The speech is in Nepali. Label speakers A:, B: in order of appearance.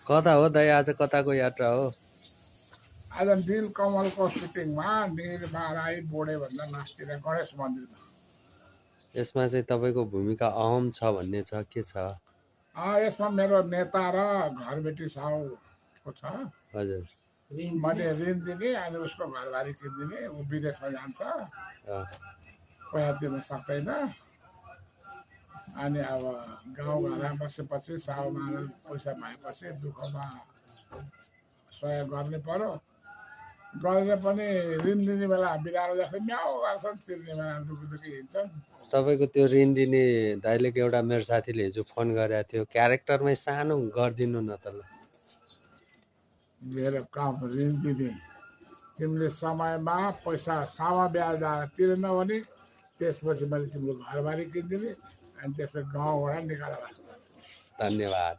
A: कता हो दाइ आज कताको यात्रा हो?
B: आज नील कमलको सुटिङमा नीलमा राई बोडे भन्दा नास्तिर गणेश मन्दिरमा।
A: यसमा चाहिँ तपाईँको भूमिका अहम छ भन्ने छ, के छ?
B: यसमा मेरो नेता र घरबेटी साउको छ।
A: हजुर।
B: मैले ऋण दिने अनि उसको घरबारी किनिदिने। ऊ विदेशमा जान्छ, पैसा तिर्न सक्दैन। अनि अब गाउँघरमा बसेपछि साउमा पैसा भएपछि दुःखमा सहयोग गर्ने पर्यो। गरेर पनि ऋण दिने बेला बिरालो जस्तो म्याउ गर्छन्, तिर्ने बेला दुखी दुखी हिँड्छन्।
A: तपाईँको त्यो ऋण दिने दाइले एउटा मेरो साथीले हिजो फोन गरेको थियो, क्यारेक्टरमै सानो गरिदिनु न त ल।
B: मेरो काम ऋण दिने। तिमीले समयमा पैसा सामा ब्याज तिरेनौ भने त्यसपछि मैले तिम्रो घरबारी किनिदिने अनि त्यसपछि गाउँबाट निकालेर राख्छु।
A: धन्यवाद।